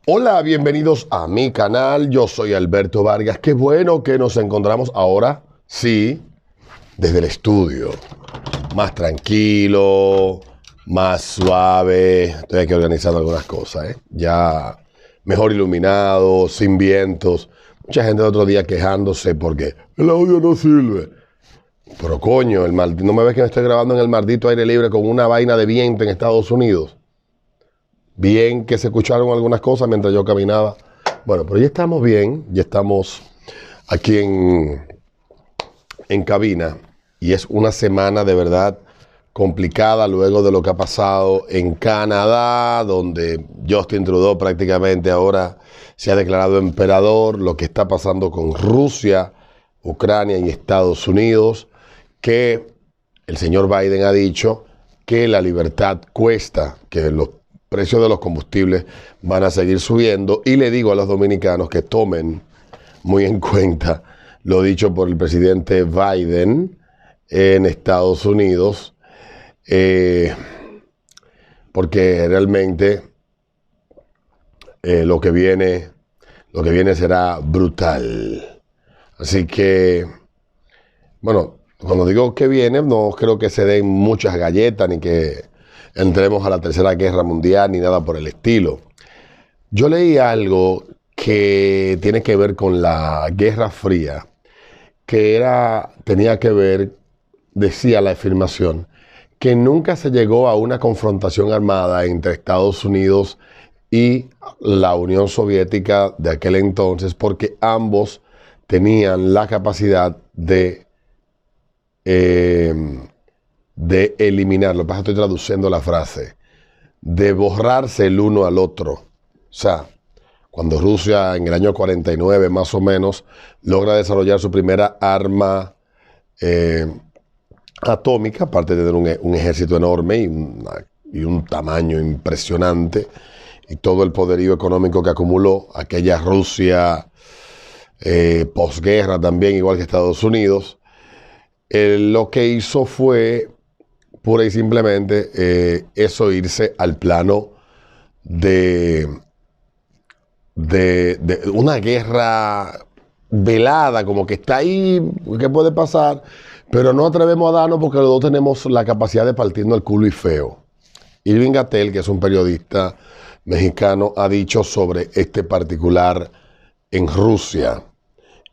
Hola, bienvenidos a mi canal. Yo soy Alberto Vargas. Qué bueno que nos encontramos ahora, sí, desde el estudio. Más tranquilo, más suave. Estoy aquí organizando algunas cosas, ¿eh? Ya mejor iluminado, sin vientos. Mucha gente el otro día quejándose porque el audio no sirve. Pero coño, ¿no me ves que me estoy grabando en el maldito aire libre con una vaina de viento en Estados Unidos? Bien que se escucharon algunas cosas mientras yo caminaba. Bueno, pero ya estamos bien, ya estamos aquí en cabina y es una semana de verdad complicada luego de lo que ha pasado en Canadá, donde Justin Trudeau prácticamente ahora se ha declarado emperador, lo que está pasando con Rusia, Ucrania y Estados Unidos, que el señor Biden ha dicho que la libertad cuesta, que los precios de los combustibles van a seguir subiendo, y le digo a los dominicanos que tomen muy en cuenta lo dicho por el presidente Biden en Estados Unidos, porque realmente lo que viene será brutal. Así que, bueno, cuando digo que viene, no creo que se den muchas galletas ni que entremos a la Tercera Guerra Mundial ni nada por el estilo. Yo leí algo que tiene que ver con la Guerra Fría, tenía que ver, decía la afirmación, que nunca se llegó a una confrontación armada entre Estados Unidos y la Unión Soviética de aquel entonces, porque ambos tenían la capacidad de eliminar, lo que pasa es que estoy traduciendo la frase, de borrarse el uno al otro. O sea, cuando Rusia en el año 49 más o menos logra desarrollar su primera arma atómica, aparte de tener un ejército enorme y un tamaño impresionante, y todo el poderío económico que acumuló aquella Rusia posguerra también, igual que Estados Unidos, lo que hizo fue pura y simplemente eso, irse al plano de una guerra velada, como que está ahí, ¿qué puede pasar? Pero no atrevemos a darnos porque los dos tenemos la capacidad de partirnos el culo y feo. Irving Gatel, que es un periodista mexicano, ha dicho sobre este particular en Rusia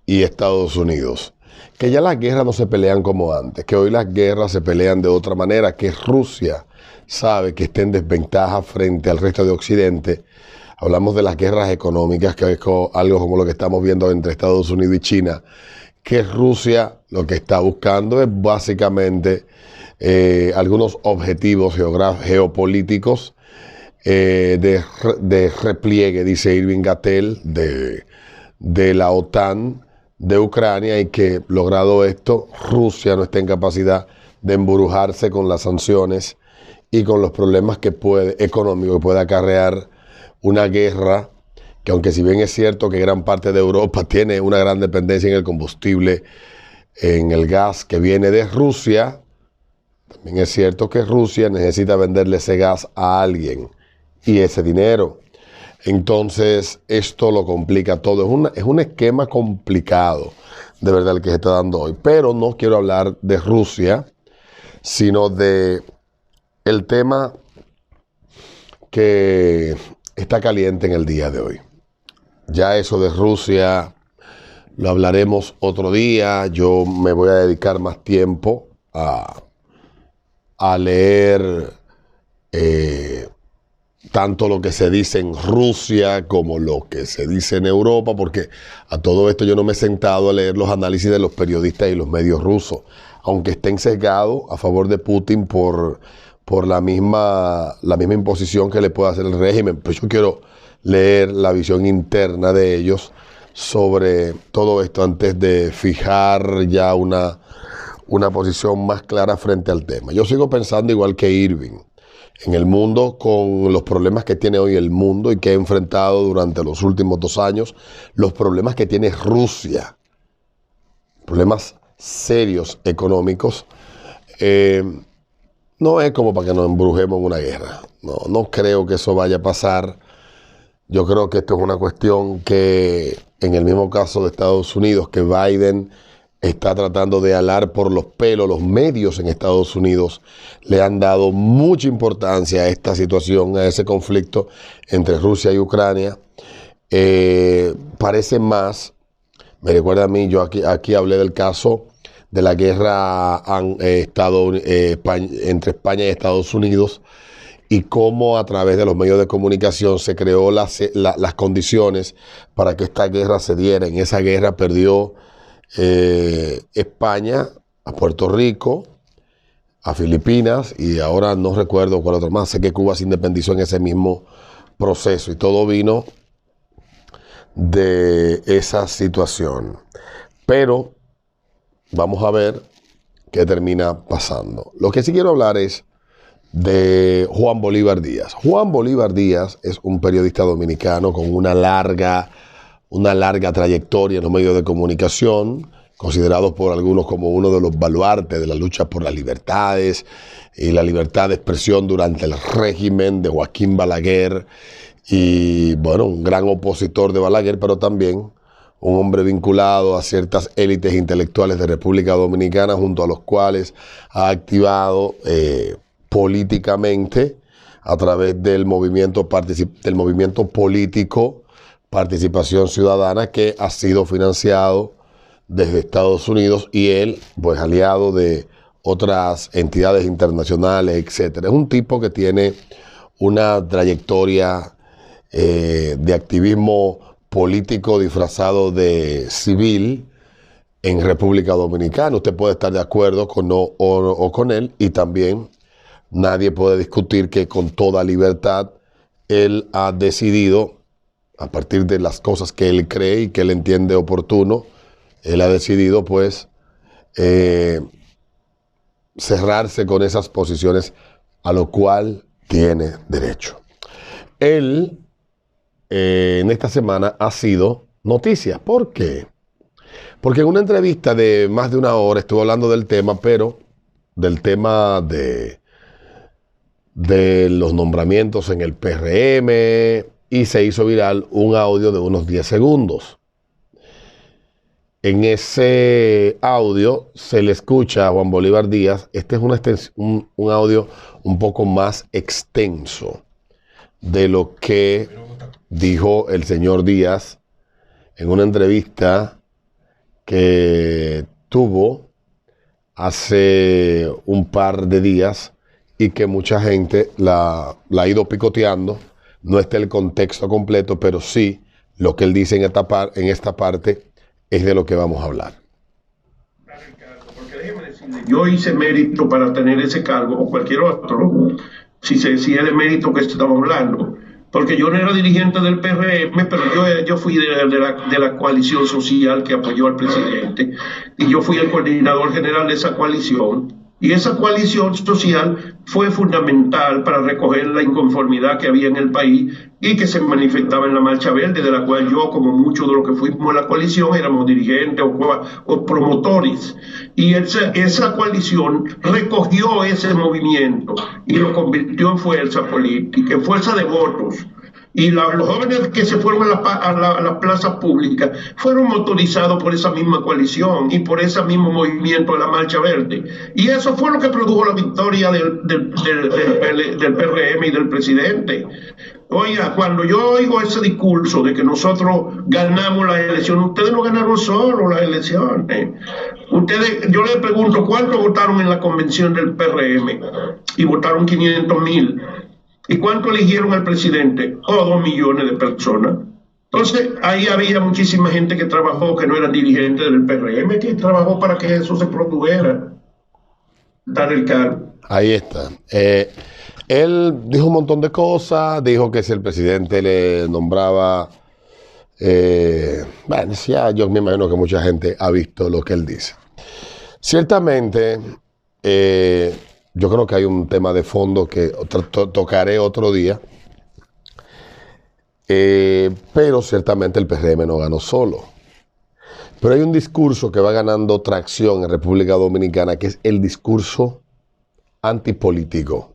y Estados Unidos, que ya las guerras no se pelean como antes, que hoy las guerras se pelean de otra manera, que Rusia sabe que está en desventaja frente al resto de Occidente. Hablamos de las guerras económicas, que es algo como lo que estamos viendo entre Estados Unidos y China, que Rusia lo que está buscando es básicamente algunos objetivos geopolíticos de repliegue, dice Irving Gatel, de la OTAN de Ucrania, y que logrado esto, Rusia no está en capacidad de embrujarse con las sanciones y con los problemas económicos que puede acarrear una guerra, que aunque si bien es cierto que gran parte de Europa tiene una gran dependencia en el combustible, en el gas que viene de Rusia, también es cierto que Rusia necesita venderle ese gas a alguien y ese dinero. Entonces esto lo complica todo. Es un esquema complicado, de verdad, el que se está dando hoy. Pero no quiero hablar de Rusia, sino de el tema que está caliente en el día de hoy. Ya eso de Rusia lo hablaremos otro día. Yo me voy a dedicar más tiempo a leer tanto lo que se dice en Rusia como lo que se dice en Europa, porque a todo esto yo no me he sentado a leer los análisis de los periodistas y los medios rusos, aunque estén sesgados a favor de Putin por la misma imposición que le puede hacer el régimen. Pues yo quiero leer la visión interna de ellos sobre todo esto antes de fijar ya una posición más clara frente al tema. Yo sigo pensando igual que Irving. En el mundo, con los problemas que tiene hoy el mundo y que ha enfrentado durante los últimos 2 años, los problemas que tiene Rusia, problemas serios económicos, no es como para que nos embrujemos en una guerra. No creo que eso vaya a pasar. Yo creo que esto es una cuestión que, en el mismo caso de Estados Unidos, que Biden está tratando de alar por los pelos, los medios en Estados Unidos le han dado mucha importancia a esta situación, a ese conflicto entre Rusia y Ucrania. Parece más, me recuerda a mí, yo aquí hablé del caso de la guerra entre España y Estados Unidos, y cómo a través de los medios de comunicación se creó las condiciones para que esta guerra se diera. En esa guerra perdió España a Puerto Rico, a Filipinas, y ahora no recuerdo cuál otro más. Sé que Cuba se independizó en ese mismo proceso, y todo vino de esa situación. Pero vamos a ver qué termina pasando. Lo que sí quiero hablar es de Juan Bolívar Díaz. Juan Bolívar Díaz es un periodista dominicano con una larga trayectoria en los medios de comunicación, considerado por algunos como uno de los baluartes de la lucha por las libertades y la libertad de expresión durante el régimen de Joaquín Balaguer, y bueno, un gran opositor de Balaguer, pero también un hombre vinculado a ciertas élites intelectuales de República Dominicana, junto a los cuales ha activado políticamente a través del movimiento político Participación Ciudadana, que ha sido financiado desde Estados Unidos, y él, pues, aliado de otras entidades internacionales, etcétera. Es un tipo que tiene una trayectoria de activismo político disfrazado de civil en República Dominicana. Usted puede estar de acuerdo o con él, y también nadie puede discutir que con toda libertad él ha decidido, a partir de las cosas que él cree y que él entiende oportuno, él ha decidido, pues, cerrarse con esas posiciones, a lo cual tiene derecho. Él, en esta semana, ha sido noticia. ¿Por qué? Porque en una entrevista de más de una hora estuvo hablando del tema, pero del tema de los nombramientos en el PRM, y se hizo viral un audio de unos 10 segundos. En ese audio se le escucha a Juan Bolívar Díaz. Este es un audio un poco más extenso de lo que dijo el señor Díaz en una entrevista que tuvo hace un par de días, y que mucha gente la ha ido picoteando. No está el contexto completo, pero sí lo que él dice en esta parte es de lo que vamos a hablar. Porque déjeme decirle, yo hice mérito para tener ese cargo, o cualquier otro, si es de mérito que estamos hablando, porque yo no era dirigente del PRM, pero yo fui de la coalición social que apoyó al presidente, y yo fui el coordinador general de esa coalición. Y esa coalición social fue fundamental para recoger la inconformidad que había en el país y que se manifestaba en la Marcha Verde, de la cual yo, como muchos de los que fuimos a la coalición, éramos dirigentes o promotores. Y esa coalición recogió ese movimiento y lo convirtió en fuerza política, en fuerza de votos. Y los jóvenes que se fueron a la plaza pública fueron motorizados por esa misma coalición y por ese mismo movimiento de la Marcha Verde. Y eso fue lo que produjo la victoria del PRM y del presidente. Oiga, cuando yo oigo ese discurso de que nosotros ganamos las elecciones, ustedes no ganaron solo las elecciones. Yo les pregunto, ¿cuántos votaron en la convención del PRM? Y votaron 500,000. ¿Y cuánto eligieron al presidente? 2 millones de personas. Entonces, ahí había muchísima gente que trabajó, que no eran dirigentes del PRM, que trabajó para que eso se produjera. Dar el cargo. Ahí está. Él dijo un montón de cosas, dijo que si el presidente le nombraba... bueno, ya yo me imagino que mucha gente ha visto lo que él dice. Ciertamente... yo creo que hay un tema de fondo que tocaré otro día, pero ciertamente el PRM no ganó solo. Pero hay un discurso que va ganando tracción en República Dominicana, que es el discurso antipolítico.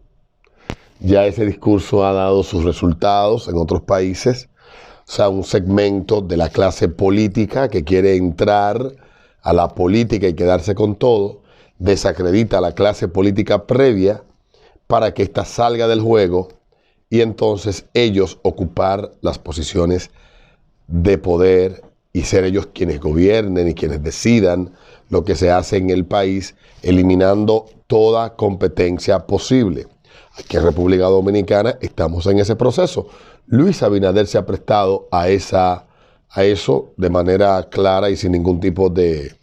Ya ese discurso ha dado sus resultados en otros países, O sea, un segmento de la clase política que quiere entrar a la política y quedarse con todo, desacredita a la clase política previa para que ésta salga del juego y entonces ellos ocupar las posiciones de poder y ser ellos quienes gobiernen y quienes decidan lo que se hace en el país, eliminando toda competencia posible. Aquí en República Dominicana estamos en ese proceso. Luis Abinader se ha prestado a eso de manera clara y sin ningún tipo de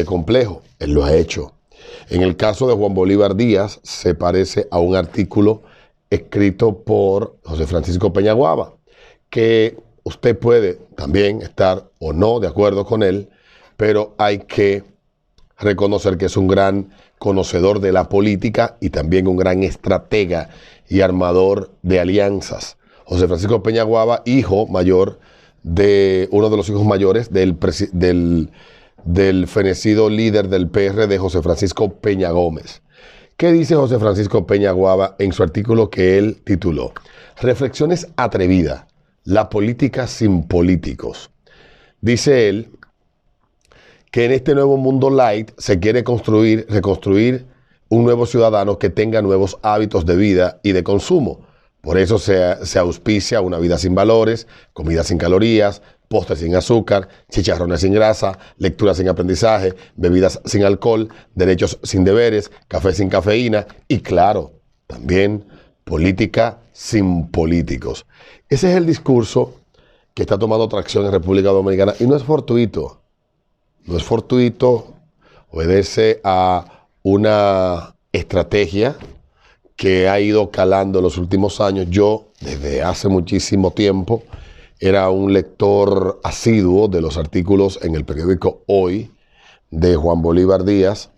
complejo. Él lo ha hecho. En el caso de Juan Bolívar Díaz, se parece a un artículo escrito por José Francisco Peñaguaba, que usted puede también estar o no de acuerdo con él, pero hay que reconocer que es un gran conocedor de la política y también un gran estratega y armador de alianzas. José Francisco Peñaguaba, hijo mayor de uno de los hijos mayores del fenecido líder del PRD, José Francisco Peña Gómez. ¿Qué dice José Francisco Peñaguaba en su artículo que él tituló Reflexiones atrevidas, la política sin políticos? Dice él que en este nuevo mundo light se quiere reconstruir un nuevo ciudadano que tenga nuevos hábitos de vida y de consumo. Por eso se auspicia una vida sin valores, comida sin calorías, postres sin azúcar, chicharrones sin grasa, lectura sin aprendizaje, bebidas sin alcohol, derechos sin deberes, café sin cafeína y, claro, también política sin políticos. Ese es el discurso que está tomando tracción en República Dominicana y no es fortuito. No es fortuito, obedece a una estrategia que ha ido calando en los últimos años. Yo, desde hace muchísimo tiempo, era un lector asiduo de los artículos en el periódico Hoy de Juan Bolívar Díaz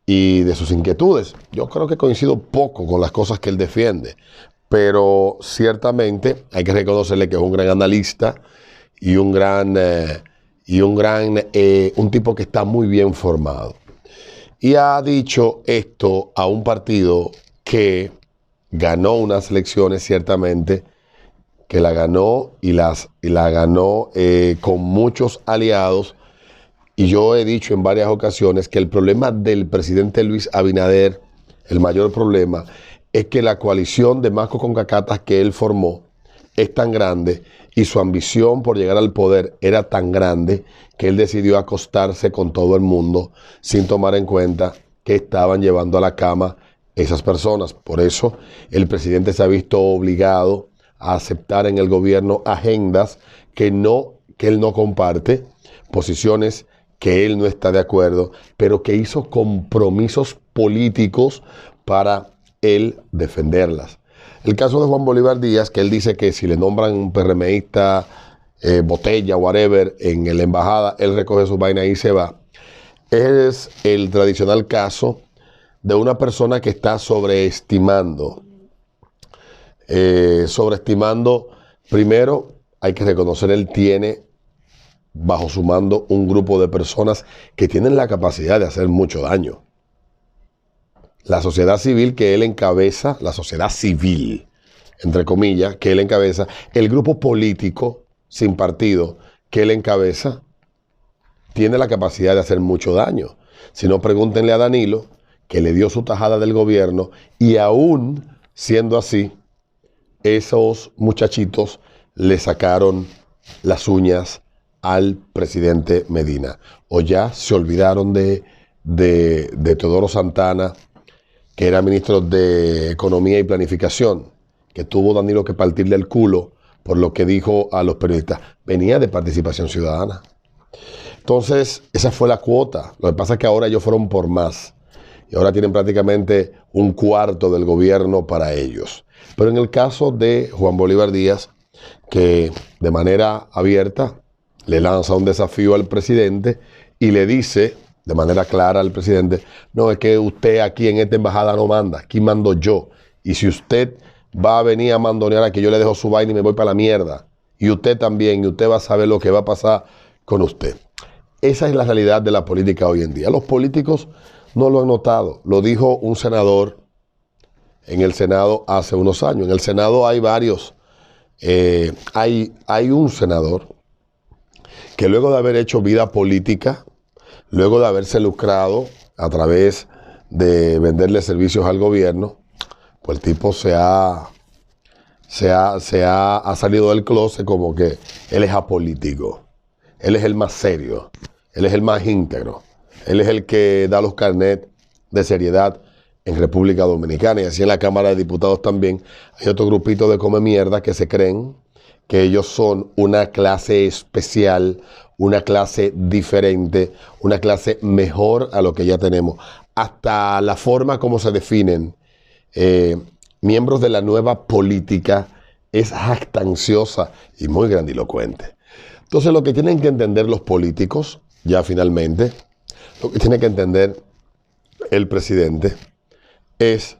y de sus inquietudes. Yo creo que coincido poco con las cosas que él defiende, pero ciertamente hay que reconocerle que es un gran analista y un tipo que está muy bien formado. Y ha dicho esto a un partido que ganó unas elecciones, ciertamente, que la ganó y la ganó con muchos aliados. Y yo he dicho en varias ocasiones que el problema del presidente Luis Abinader, el mayor problema, es que la coalición de Macos con Cacatas que él formó es tan grande y su ambición por llegar al poder era tan grande que él decidió acostarse con todo el mundo sin tomar en cuenta que estaban llevando a la cama esas personas. Por eso el presidente se ha visto obligado a aceptar en el gobierno agendas que él no comparte, posiciones que él no está de acuerdo, pero que hizo compromisos políticos para él defenderlas. El caso de Juan Bolívar Díaz, que él dice que si le nombran un PRMista, botella, whatever, en la embajada, él recoge su vaina y se va, es el tradicional caso de una persona que está sobreestimando. Primero, hay que reconocer, él tiene bajo su mando un grupo de personas que tienen la capacidad de hacer mucho daño. La sociedad civil que él encabeza, la sociedad civil, entre comillas, que él encabeza, el grupo político sin partido que él encabeza, tiene la capacidad de hacer mucho daño. Si no, pregúntenle a Danilo, que le dio su tajada del gobierno, y aún siendo así, esos muchachitos le sacaron las uñas al presidente Medina. O ya se olvidaron de Teodoro Santana, que era ministro de Economía y Planificación, que tuvo Danilo que partirle el culo por lo que dijo a los periodistas. Venía de Participación Ciudadana. Entonces, esa fue la cuota. Lo que pasa es que ahora ellos fueron por más. Y ahora tienen prácticamente un cuarto del gobierno para ellos. Pero en el caso de Juan Bolívar Díaz, que de manera abierta le lanza un desafío al presidente y le dice de manera clara al presidente: no, es que usted aquí en esta embajada no manda, aquí mando yo. Y si usted va a venir a mandonear aquí, yo le dejo su vaina y me voy para la mierda. Y usted también, y usted va a saber lo que va a pasar con usted. Esa es la realidad de la política hoy en día. Los políticos no lo han notado. Lo dijo un senador en el Senado hace unos años. En el Senado hay varios Hay un senador que luego de haber hecho vida política, luego de haberse lucrado a través de venderle servicios al gobierno, pues el tipo ha salido del closet como que él es apolítico, él es el más serio, él es el más íntegro, él es el que da los carnets de seriedad en República Dominicana, y así en la Cámara de Diputados también hay otro grupito de come mierda que se creen que ellos son una clase especial, una clase diferente, una clase mejor a lo que ya tenemos. Hasta la forma como se definen miembros de la nueva política es jactanciosa y muy grandilocuente. Entonces, lo que tienen que entender los políticos, ya finalmente, lo que tiene que entender el presidente es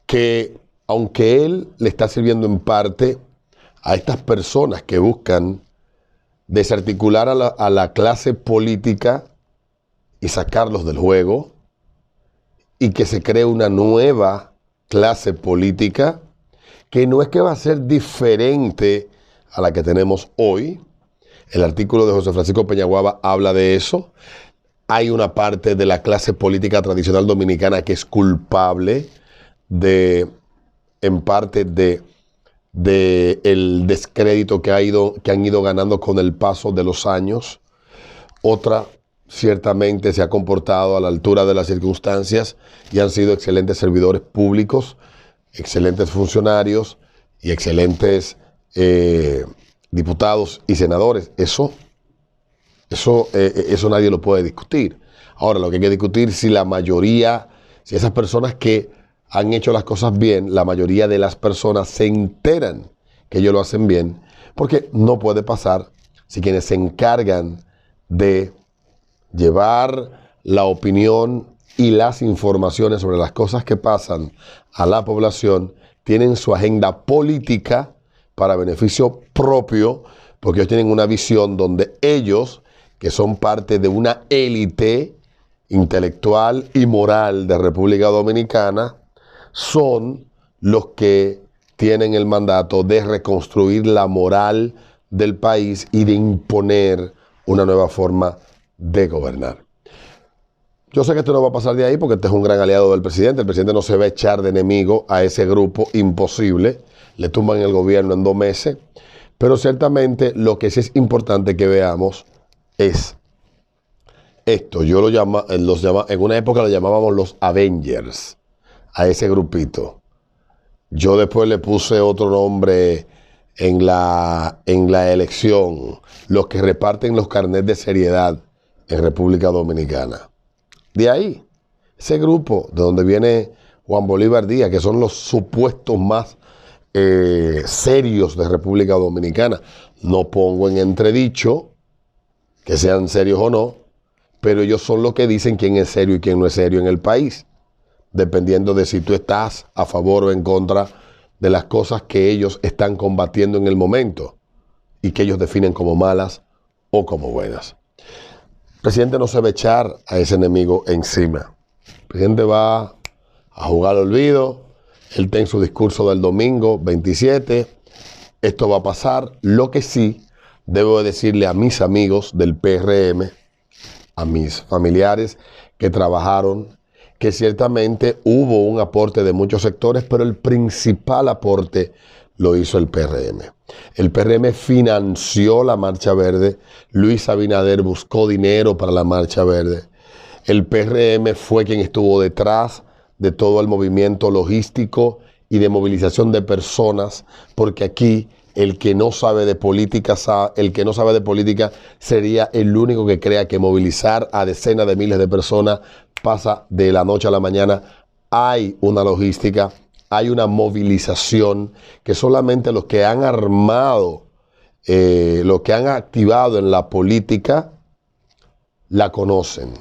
que, aunque él le está sirviendo en parte a estas personas que buscan desarticular a la clase política y sacarlos del juego, y que se cree una nueva clase política que no es que va a ser diferente a la que tenemos hoy. El artículo de José Francisco Peñaguaba habla de eso. Hay una parte de la clase política tradicional dominicana que es culpable en parte de el descrédito que han ido ganando con el paso de los años. Otra ciertamente se ha comportado a la altura de las circunstancias y han sido excelentes servidores públicos, excelentes funcionarios y excelentes diputados y senadores. Eso nadie lo puede discutir. Ahora, lo que hay que discutir es si si esas personas que han hecho las cosas bien, la mayoría de las personas se enteran que ellos lo hacen bien, porque no puede pasar si quienes se encargan de llevar la opinión y las informaciones sobre las cosas que pasan a la población tienen su agenda política para beneficio propio, porque ellos tienen una visión donde ellos, que son parte de una élite intelectual y moral de República Dominicana, son los que tienen el mandato de reconstruir la moral del país y de imponer una nueva forma de gobernar. Yo sé que esto no va a pasar de ahí porque este es un gran aliado del presidente. El presidente no se va a echar de enemigo a ese grupo, imposible. Le tumban el gobierno en 2 meses. Pero ciertamente lo que sí es importante que veamos es esto. En una época lo llamábamos los Avengers, a ese grupito. Yo después le puse otro nombre en la elección, los que reparten los carnets de seriedad en República Dominicana. De ahí, ese grupo de donde viene Juan Bolívar Díaz, que son los supuestos más serios de República Dominicana. No pongo en entredicho que sean serios o no, pero ellos son los que dicen quién es serio y quién no es serio en el país, dependiendo de si tú estás a favor o en contra de las cosas que ellos están combatiendo en el momento y que ellos definen como malas o como buenas. El presidente no se va a echar a ese enemigo encima. El presidente va a jugar al olvido. Él está en su discurso del domingo 27. Esto va a pasar. Lo que sí debo decirle a mis amigos del PRM, a mis familiares que trabajaron, que ciertamente hubo un aporte de muchos sectores, pero el principal aporte lo hizo el PRM. El PRM financió la Marcha Verde. Luis Abinader buscó dinero para la Marcha Verde. El PRM fue quien estuvo detrás de todo el movimiento logístico y de movilización de personas, porque aquí el que no sabe de política sería el único que crea que movilizar a decenas de miles de personas pasa de la noche a la mañana. Hay una logística, hay una movilización que solamente los que han armado, los que han activado en la política, la conocen.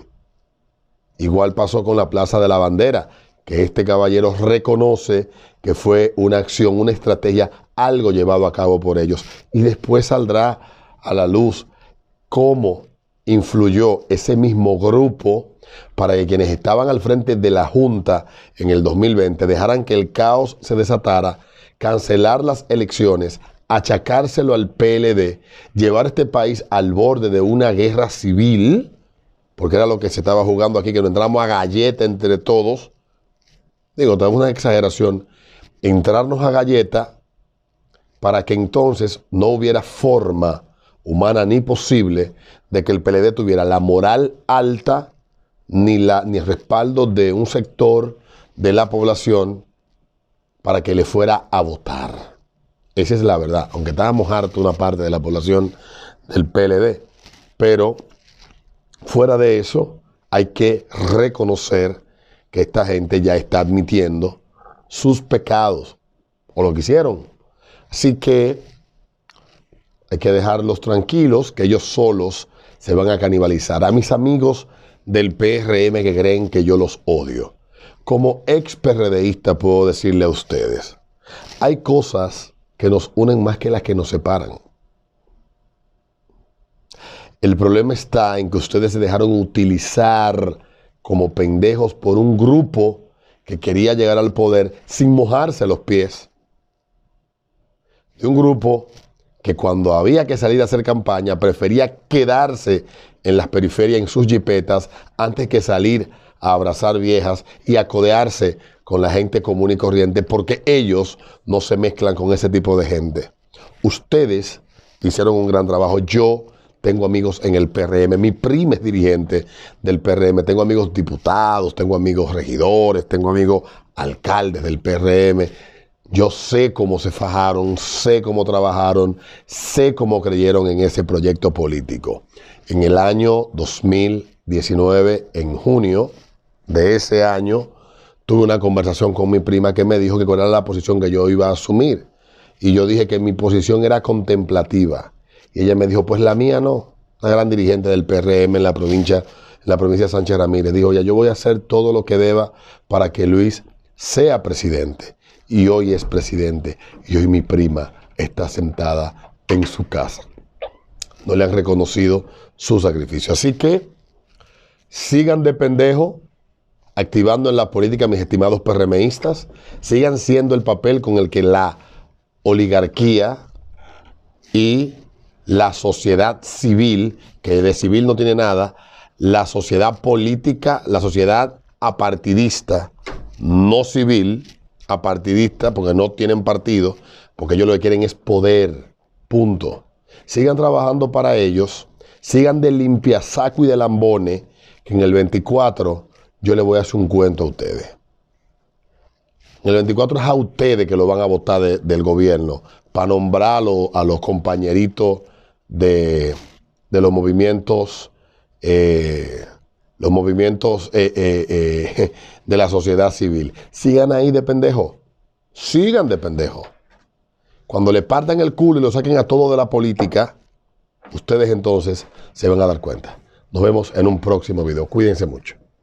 Igual pasó con la Plaza de la Bandera, que este caballero reconoce que fue una acción, una estrategia, algo llevado a cabo por ellos. Y después saldrá a la luz cómo influyó ese mismo grupo para que quienes estaban al frente de la Junta en el 2020 dejaran que el caos se desatara, cancelar las elecciones, achacárselo al PLD, llevar este país al borde de una guerra civil, porque era lo que se estaba jugando aquí, que nos entramos a galleta entre todos. Digo, tenemos una exageración. Entrarnos a galleta para que entonces no hubiera forma humana ni posible de que el PLD tuviera la moral alta ni el respaldo de un sector de la población para que le fuera a votar. Esa es la verdad, aunque estábamos hartos una parte de la población del PLD. Pero fuera de eso, hay que reconocer que esta gente ya está admitiendo sus pecados o lo que hicieron. Así que hay que dejarlos tranquilos, que ellos solos se van a canibalizar. A mis amigos del PRM que creen que yo los odio, como ex PRDista puedo decirle a ustedes, hay cosas que nos unen más que las que nos separan. El problema está en que ustedes se dejaron utilizar como pendejos por un grupo que quería llegar al poder sin mojarse los pies. De un grupo que cuando había que salir a hacer campaña prefería quedarse en las periferias, en sus jipetas, antes que salir a abrazar viejas y a codearse con la gente común y corriente, porque ellos no se mezclan con ese tipo de gente. Ustedes hicieron un gran trabajo. Yo tengo amigos en el PRM, mi prima es dirigente del PRM, tengo amigos diputados, tengo amigos regidores, tengo amigos alcaldes del PRM. Yo sé cómo se fajaron, sé cómo trabajaron, sé cómo creyeron en ese proyecto político. En el año 2019, en junio de ese año, tuve una conversación con mi prima que me dijo que cuál era la posición que yo iba a asumir. Y yo dije que mi posición era contemplativa. Y ella me dijo, pues la mía no. Una gran dirigente del PRM en la provincia de Sánchez Ramírez. Dijo, ya yo voy a hacer todo lo que deba para que Luis sea presidente. Y hoy es presidente. Y hoy mi prima está sentada en su casa. No le han reconocido su sacrificio. Así que sigan de pendejo, activando en la política, mis estimados PRMistas. Sigan siendo el papel con el que la oligarquía y la sociedad civil, que de civil no tiene nada, la sociedad política, la sociedad apartidista, no civil, apartidista, porque no tienen partido, porque ellos lo que quieren es poder, punto. Sigan trabajando para ellos, sigan de limpiasaco y de lambones, que en el 24 yo les voy a hacer un cuento a ustedes. En el 24 es a ustedes que lo van a votar del gobierno para nombrar a los compañeritos de los movimientos, de la sociedad civil. Sigan ahí de pendejo. Sigan de pendejo. Cuando le partan el culo y lo saquen a todo de la política, ustedes entonces se van a dar cuenta. Nos vemos en un próximo video. Cuídense mucho.